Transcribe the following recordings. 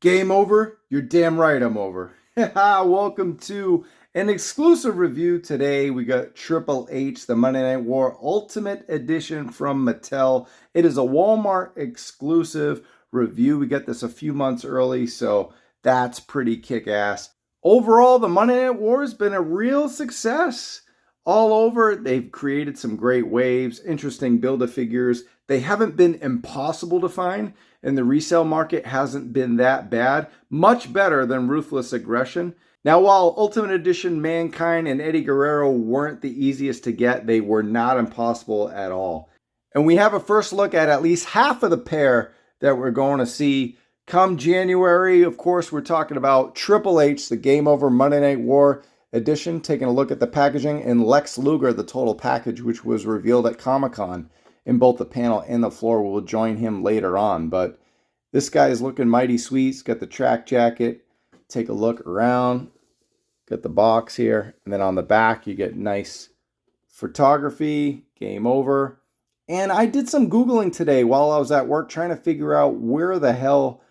Game over? You're damn right I'm over. Welcome to an exclusive review today. We got Triple H, the Monday Night War Ultimate Edition from Mattel. It is a Walmart exclusive review. We got this a few months early, so that's pretty kick-ass. Overall, the Monday Night War has been a real success. All over, they've created some great waves, interesting Build-A-Figures. They haven't been impossible to find, and the resale market hasn't been that bad. Much better than Ruthless Aggression. Now, while Ultimate Edition Mankind and Eddie Guerrero weren't the easiest to get, they were not impossible at all. And we have a first look at least half of the pair that we're going to see come January. Of course, we're talking about Triple H, the Game Over Monday Night War edition, taking a look at the packaging, and Lex Luger, the total package, which was revealed at Comic-Con in both the panel and the floor. We'll join him later on, but this guy is looking mighty sweet. He's got the track jacket. Take a look around. Got the box here, and then on the back you get nice photography, Game Over. And I did some Googling today while I was at work trying to figure out where the hell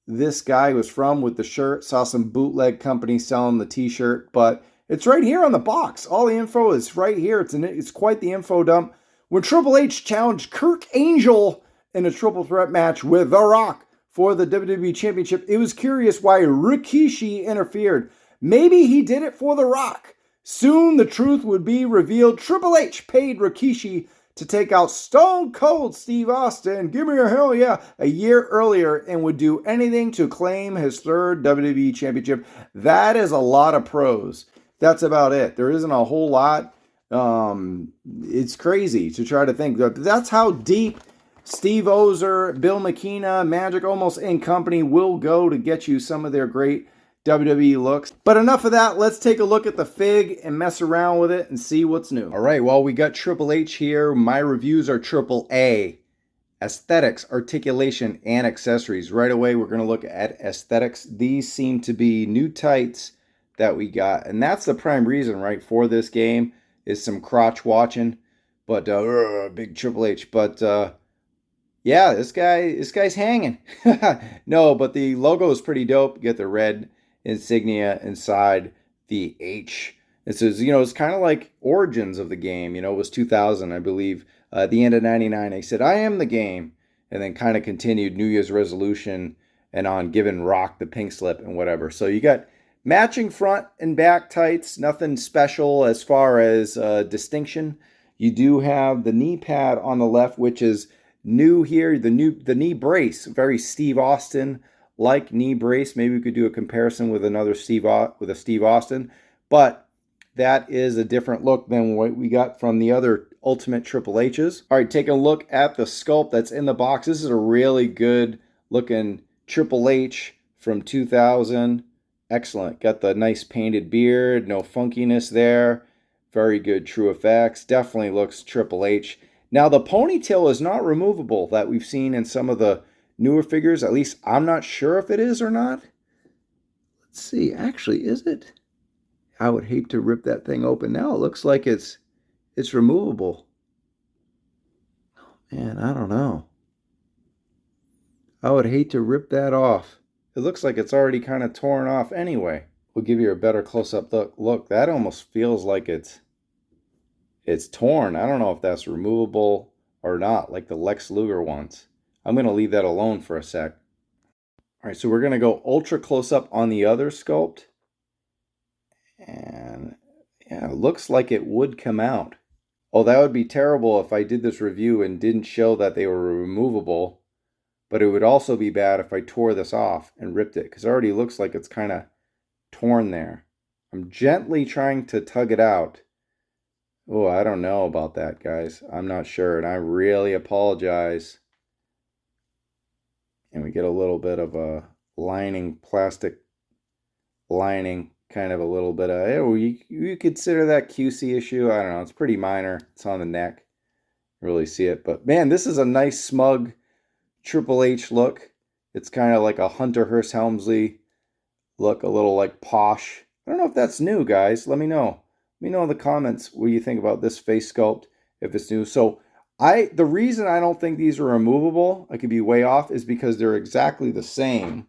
this guy was from with the shirt. Saw some bootleg companies selling the t-shirt, but it's right here on the box. All the info is right here. It's quite the info dump. When Triple H challenged Kirk Angel in a triple threat match with The Rock for the WWE Championship, it was curious why Rikishi interfered. Maybe he did it for The Rock. Soon the truth would be revealed. Triple H paid Rikishi to take out Stone Cold Steve Austin, give me a hell yeah, a year earlier, and would do anything to claim his third WWE Championship. That is a lot of pros. That's about it. There isn't a whole lot. It's crazy to try to think. That's how deep Steve Ozer, Bill McKenna, Magic Almost Inc. Company will go to get you some of their great WWE looks. But enough of that. Let's take a look at the fig and mess around with it and see what's new. All right, well, we got Triple H here. My reviews are Triple A. Aesthetics, articulation, and accessories. Right away, we're going to look at aesthetics. These seem to be new tights that we got. And that's the prime reason, right, for this game is some crotch watching. But, big Triple H. But, yeah, this guy's hanging. No, but the logo is pretty dope. You get the red insignia inside the H. It says, it's kind of like origins of the game. It was 2000, I believe. At the end of 99, they said, I am the game. And then kind of continued New Year's resolution and on giving Rock the pink slip and whatever. So you got matching front and back tights. Nothing special as far as distinction. You do have the knee pad on the left, which is new here. The knee brace, very Steve Austin like knee brace. Maybe we could do a comparison with a Steve Austin, but that is a different look than what we got from the other Ultimate Triple H's. All right, take a look at the sculpt that's in the box. This is a really good looking Triple H from 2000. Excellent. Got the nice painted beard, no funkiness there. Very good true effects. Definitely looks Triple H. Now, the ponytail is not removable that we've seen in some of the newer figures. At least I'm not sure if it is or not. Let's see. Actually, is it? I would hate to rip that thing open now. It looks like it's removable. Oh, man, I don't know. I would hate to rip that off. It looks like it's already kind of torn off anyway. We'll give you a better close-up look. That almost feels like it's torn. I don't know if that's removable or not, like the Lex Luger ones. I'm going to leave that alone for a sec. All right, so we're going to go ultra close up on the other sculpt. And yeah, it looks like it would come out. Oh, that would be terrible if I did this review and didn't show that they were removable. But it would also be bad if I tore this off and ripped it, because it already looks like it's kind of torn there. I'm gently trying to tug it out. Oh, I don't know about that, guys. I'm not sure, and I really apologize. And we get a little bit of a lining, plastic lining, kind of a little bit of, you consider that QC issue? I don't know. It's pretty minor. It's on the neck. Really see it. But, man, this is a nice, smug Triple H look. It's kind of like a Hunter Hearst Helmsley look, a little like posh. I don't know if that's new, guys. Let me know. Let me know in the comments what you think about this face sculpt, if it's new. So the reason I don't think these are removable, I could be way off, is because they're exactly the same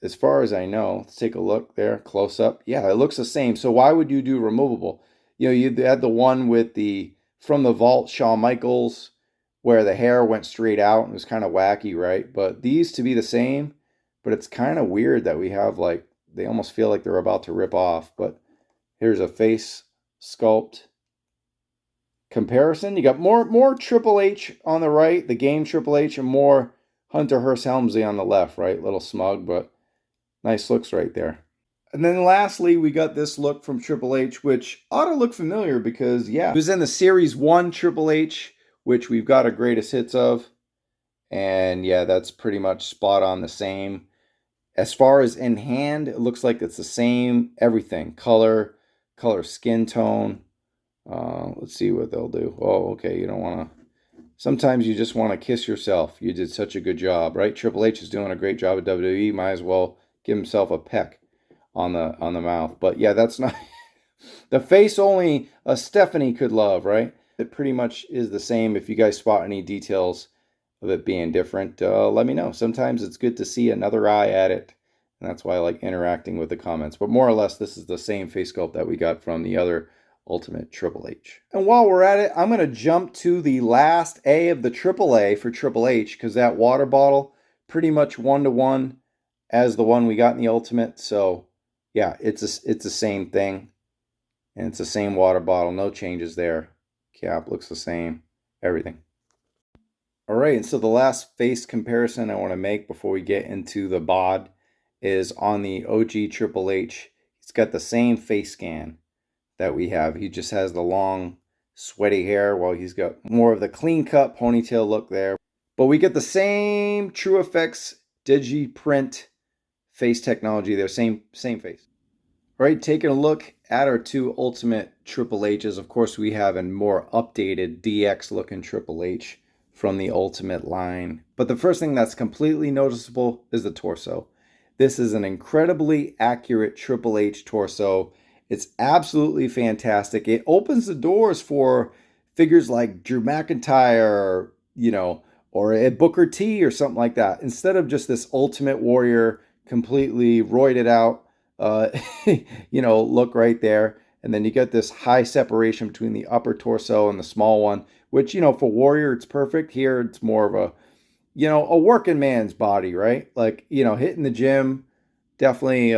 As far as I know, let's take a look there, close up. Yeah, it looks the same. So why would you do removable? You had the one with the from the vault Shawn Michaels where the hair went straight out and it was kind of wacky, right? But these to be the same, but it's kind of weird that we have like they almost feel like they're about to rip off. But here's a face sculpt comparison. You got more Triple H on the right, the game Triple H, and more Hunter Hearst Helmsley on the left, right? Little smug, but nice looks right there. And then lastly, we got this look from Triple H, which ought to look familiar because, yeah, he was in the Series 1 Triple H, which we've got a greatest hits of. And yeah, that's pretty much spot on the same. As far as in hand, it looks like it's the same everything. Color skin tone. Let's see what they'll do. Oh, okay, you don't want to. Sometimes you just want to kiss yourself. You did such a good job, right? Triple H is doing a great job at WWE. Might as well give himself a peck on the mouth. But yeah, that's not the face only a Stephanie could love, right? It pretty much is the same. If you guys spot any details of it being different, let me know. Sometimes it's good to see another eye at it, and that's why I like interacting with the comments. But more or less, this is the same face sculpt that we got from the other Ultimate Triple H. And while we're at it, I'm going to jump to the last A of the Triple A for Triple H because that water bottle pretty much 1-to-1 as the one we got in the Ultimate. So yeah, it's the same thing, and it's the same water bottle. No changes there. Cap looks the same. Everything. All right, and so the last face comparison I want to make before we get into the bod is on the OG Triple H. He's got the same face scan that we have. He just has the long, sweaty hair while he's got more of the clean cut ponytail look there. But we get the same True Effects Digiprint face technology there, same face. All right, taking a look at our two Ultimate Triple H's. Of course, we have a more updated DX looking Triple H from the Ultimate line. But the first thing that's completely noticeable is the torso. This is an incredibly accurate Triple H torso. It's absolutely fantastic. It opens the doors for figures like Drew McIntyre, or a Booker T or something like that. Instead of just this Ultimate Warrior completely roided out, look right there. And then you get this high separation between the upper torso and the small one, which, for Warrior, it's perfect. Here, it's more of a working man's body, right? Like, hitting the gym, definitely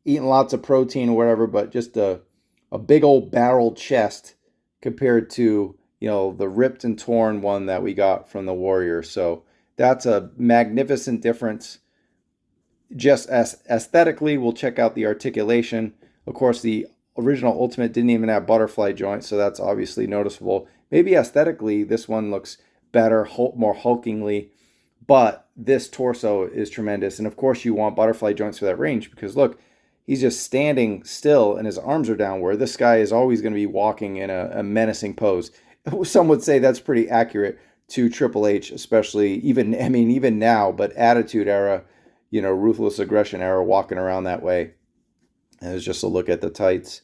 eating lots of protein or whatever, but just a big old barrel chest compared to, the ripped and torn one that we got from the Warrior. So that's a magnificent difference. Just as aesthetically, we'll check out the articulation. Of course, the original Ultimate didn't even have butterfly joints, so that's obviously noticeable. Maybe aesthetically, this one looks better, more hulkingly, but this torso is tremendous. And of course, you want butterfly joints for that range because look, he's just standing still and his arms are down, where this guy is always going to be walking in a menacing pose. Some would say that's pretty accurate to Triple H, especially even now, but Attitude Era, ruthless aggression era, walking around that way. And it was just a look at the tights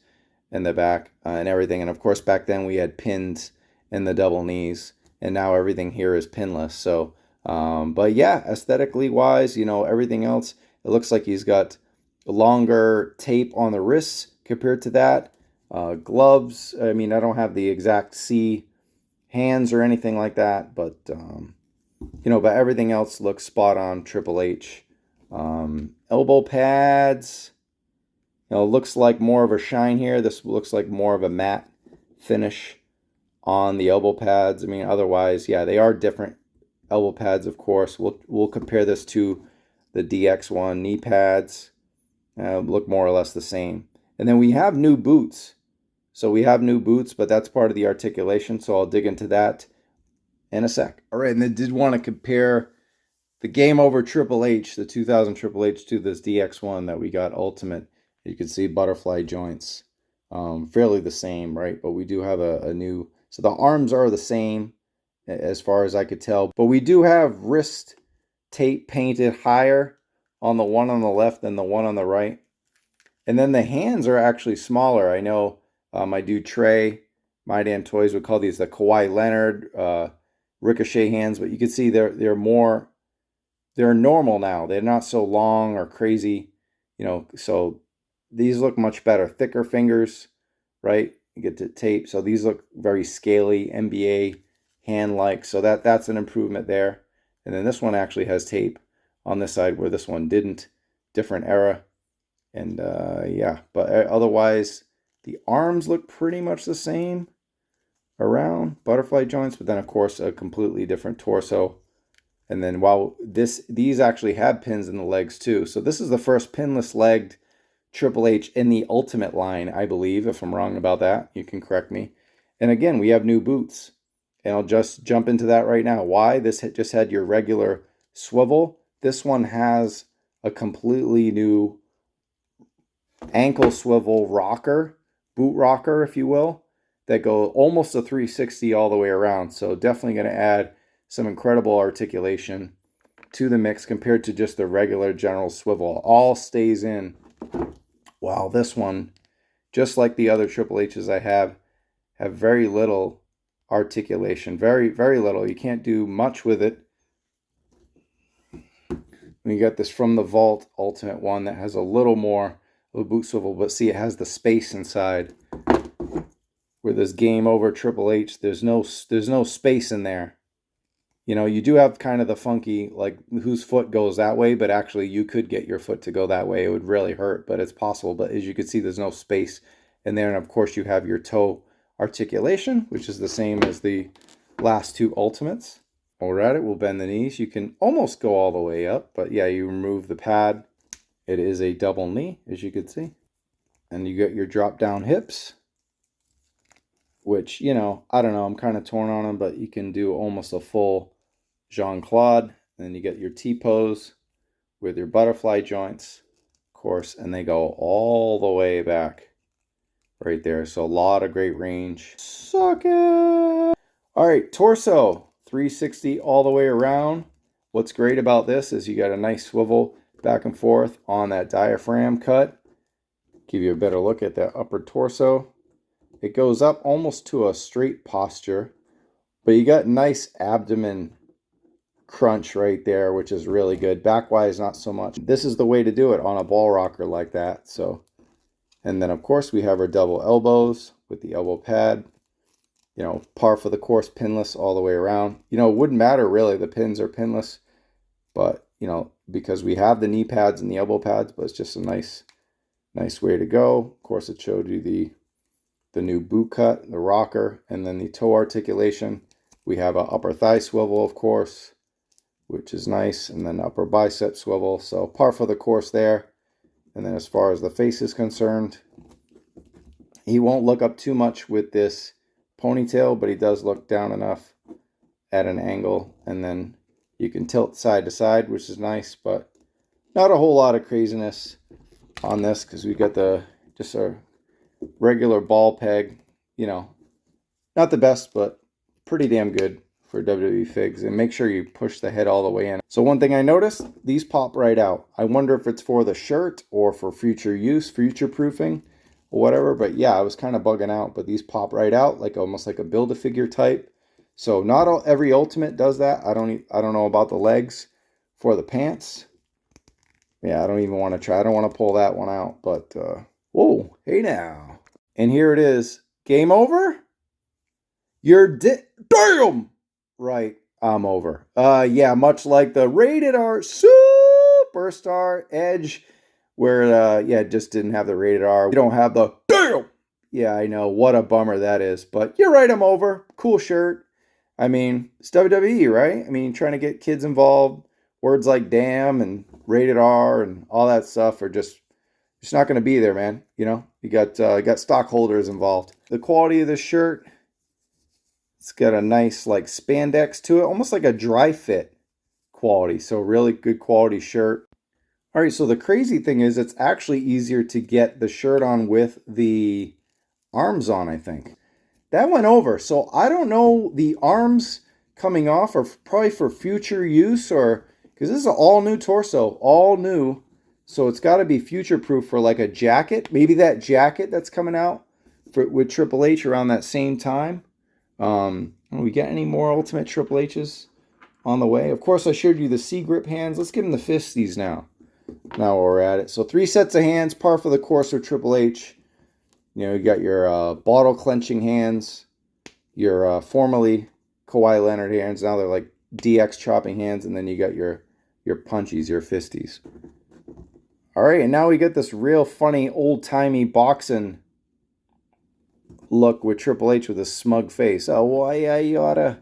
and the back and everything. And of course, back then we had pins and the double knees, and now everything here is pinless. So, but yeah, aesthetically wise, everything else, it looks like he's got longer tape on the wrists compared to that. Gloves, I don't have the exact C hands or anything like that, but, but everything else looks spot on Triple H. Elbow pads, looks like more of a shine here. This looks like more of a matte finish on the elbow pads. Otherwise, yeah, they are different elbow pads, of course. We'll compare this to the DX1 knee pads. Look more or less the same. And then we have new boots. So we have new boots, but that's part of the articulation. So I'll dig into that in a sec. All right, and I did want to compare the Game Over Triple H, the 2000 Triple H, to this DX1 that we got Ultimate. You can see butterfly joints, fairly the same, right? But we do have a new, so the arms are the same as far as I could tell. But we do have wrist tape painted higher on the one on the left than the one on the right. And then the hands are actually smaller. I know my dude Trey, My Damn Toys would call these the Kawhi Leonard Ricochet hands, but you can see they're more they're normal now. They're not so long or crazy, you know. So these look much better. Thicker fingers, right? You get to tape. So these look very scaly, NBA hand-like. So that's an improvement there. And then this one actually has tape on this side where this one didn't. Different era. And yeah, but otherwise the arms look pretty much the same around butterfly joints, but then of course a completely different torso. And then while these actually have pins in the legs too. So this is the first pinless legged Triple H in the Ultimate line, I believe. If I'm wrong about that, you can correct me. And again, we have new boots. And I'll just jump into that right now. Why? This just had your regular swivel. This one has a completely new ankle swivel rocker, boot rocker, if you will, that go almost a 360 all the way around. So definitely going to add some incredible articulation to the mix compared to just the regular general swivel. All stays in. Wow, this one, just like the other Triple H's I have very little articulation. Very, very little. You can't do much with it. We got this From the Vault Ultimate one that has a little more of a boot swivel, but see, it has the space inside. Where this Game Over Triple H, there's no space in there. You know, you do have kind of the funky, like, whose foot goes that way, but actually you could get your foot to go that way. It would really hurt, but it's possible. But as you can see, there's no space in there. And of course, you have your toe articulation, which is the same as the last two Ultimates. While we're at it, we'll bend the knees. You can almost go all the way up, but yeah, you remove the pad. It is a double knee, as you can see. And you get your drop down hips, which, you know, I don't know, I'm kind of torn on them, but you can do almost a full Jean-Claude. Then you get your T-pose with your butterfly joints, of course, and they go all the way back right there. So a lot of great range. Suck it! All right, torso, 360 all the way around. What's great about this is you got a nice swivel back and forth on that diaphragm cut. Give you a better look at that upper torso. It goes up almost to a straight posture, but you got nice abdomen crunch right there, which is really good. Backwise, not so much. This is the way to do it on a ball rocker like that. So, and then of course we have our double elbows with the elbow pad. You know, par for the course, pinless all the way around. You know, it wouldn't matter really. The pins are pinless, but you know, because we have the knee pads and the elbow pads, but it's just a nice way to go. Of course, it showed you the new boot cut, the rocker, and then the toe articulation. We have an upper thigh swivel, of course, which is nice, and then upper bicep swivel. So par for the course there. And then as far as the face is concerned, he won't look up too much with this ponytail, but he does look down enough at an angle, and then you can tilt side to side, which is nice, but not a whole lot of craziness on this because we got just a regular ball peg, you know, not the best, but pretty damn good for WWE figs. And make sure you push the head all the way in. So one thing I noticed, these pop right out. I wonder if it's for the shirt or for future use, future proofing or whatever. But yeah, I was kind of bugging out, but these pop right out, like almost like a Build-A-Figure type. So not every Ultimate does that. I don't know about the legs for the pants. Yeah, I don't even want to try. I don't want to pull that one out, but whoa, hey now. And here it is. Game over? You're damn right, I'm over. Yeah, much like the Rated R Superstar Edge, where yeah, it just didn't have the Rated R. We don't have the damn. Yeah, I know, what a bummer that is. But you're right, I'm over. Cool shirt. I mean, it's WWE, right? I mean, trying to get kids involved. Words like damn and Rated R and all that stuff are just not going to be there, man. You know, you got stockholders involved. The quality of this shirt, it's got a nice like spandex to it, almost like a dry fit quality. So really good quality shirt. All right, so the crazy thing is it's actually easier to get the shirt on with the arms on, I think. That went over. So I don't know, the arms coming off are probably for future use, or because this is an all new torso, all new. So it's got to be future proof for like a jacket. Maybe that jacket that's coming out with Triple H around that same time. We get any more Ultimate Triple H's? on the way. Of course, I showed you the C grip hands. Let's give him the fisties now. Now we're at it. So 3 sets of hands, par for the course for Triple H. You know, you got your bottle clenching hands, your formerly Kawhi Leonard hands. Now they're like DX chopping hands, and then you got your punchies, your fisties. All right, and now we get this real funny old-timey boxing look with Triple H with a smug face. Oh, why you oughta.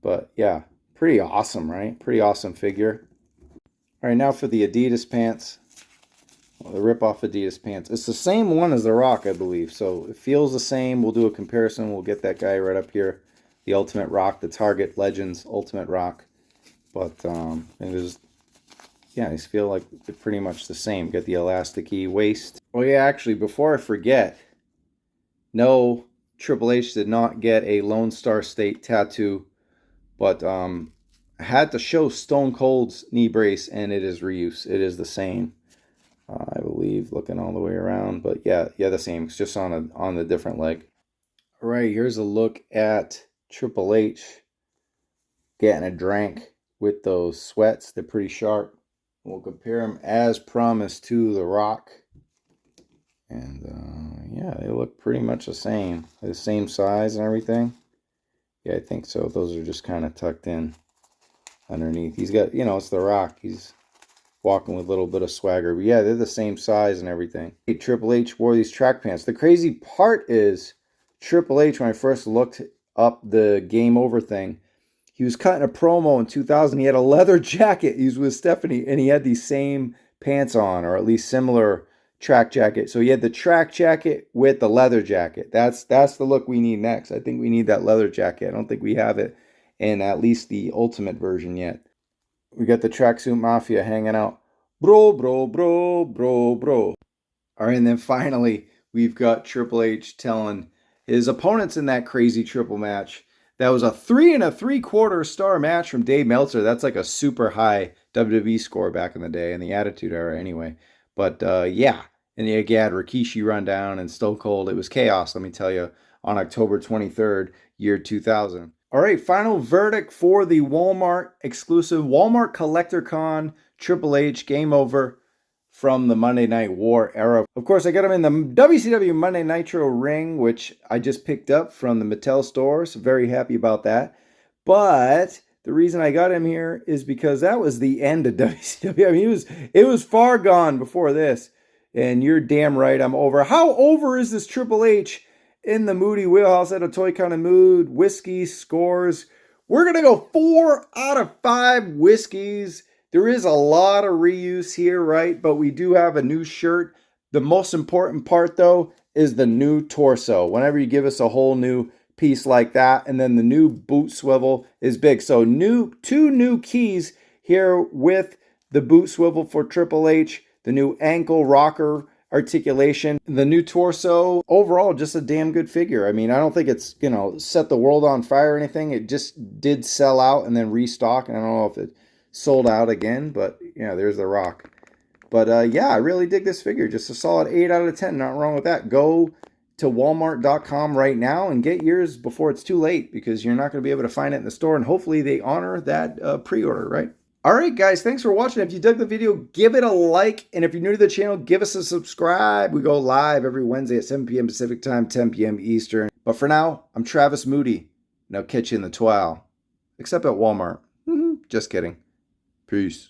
But yeah, pretty awesome, right? Pretty awesome figure. All right, now for the Adidas pants. Well, the rip-off Adidas pants. It's the same one as the Rock, I believe. So it feels the same. We'll do a comparison. We'll get that guy right up here. The Ultimate Rock, the Target Legends Ultimate Rock. But it is, yeah, these feel like they're pretty much the same. Got the elasticy waist. Oh yeah, actually, before I forget, no, Triple H did not get a Lone Star State tattoo, but I had to show Stone Cold's knee brace, and it is reuse. It is the same, I believe, looking all the way around. But yeah, the same. It's just on the different leg. All right, here's a look at Triple H getting a drink with those sweats. They're pretty sharp. We'll compare them as promised to The Rock. And yeah, they look pretty much the same. The same size and everything. Yeah, I think so. Those are just kind of tucked in underneath. He's got, you know, it's The Rock. He's walking with a little bit of swagger. But yeah, they're the same size and everything. Triple H wore these track pants. The crazy part is Triple H, when I first looked up the Game Over thing, he was cutting a promo in 2000. He had a leather jacket. He was with Stephanie, and he had these same pants on, or at least similar track jacket. So he had the track jacket with the leather jacket. That's the look we need next. I think we need that leather jacket. I don't think we have it in at least the Ultimate version yet. We got the Tracksuit Mafia hanging out. Bro, bro, bro, bro, bro. All right, and then finally, we've got Triple H telling his opponents in that crazy triple match. That was a 3 3/4 star match from Dave Meltzer. That's like a super high WWE score back in the day, in the Attitude Era anyway. But yeah, and you had Rikishi run down and Stone Cold. It was chaos, let me tell you, on October 23rd, year 2000. All right, final verdict for the Walmart exclusive Walmart Collector Con Triple H Game Over from the Monday Night War era. Of course, I got him in the WCW Monday Nitro ring, which I just picked up from the Mattel store, so very happy about that. But the reason I got him here is because that was the end of WCW. I mean, it was far gone before this. And you're damn right, I'm over. How over is this Triple H in the Moody wheelhouse at a Toy Kind of Mood? Whiskey scores. We're going to go 4 out of 5 whiskeys. There is a lot of reuse here, right? But we do have a new shirt. The most important part, though, is the new torso. Whenever you give us a whole new piece like that, and then the new boot swivel is big. So 2 new keys here with the boot swivel for Triple H, the new ankle rocker articulation, the new torso. Overall, just a damn good figure. I mean, I don't think it's, you know, set the world on fire or anything. It just did sell out and then restock. And I don't know if it sold out again, but yeah, there's the Rock. But yeah, I really dig this figure. Just a solid 8 out of 10. Not wrong with that. Go to walmart.com right now and get yours before it's too late, because you're not going to be able to find it in the store, and hopefully they honor that pre-order, right? All right, guys, thanks for watching. If you dug the video, give it a like. And if you're new to the channel, give us a subscribe. We go live every Wednesday at 7 p.m. Pacific time, 10 p.m. Eastern. But for now, I'm Travis Moody, and I'll catch you in the twirl. Except at Walmart. Just kidding. Peace.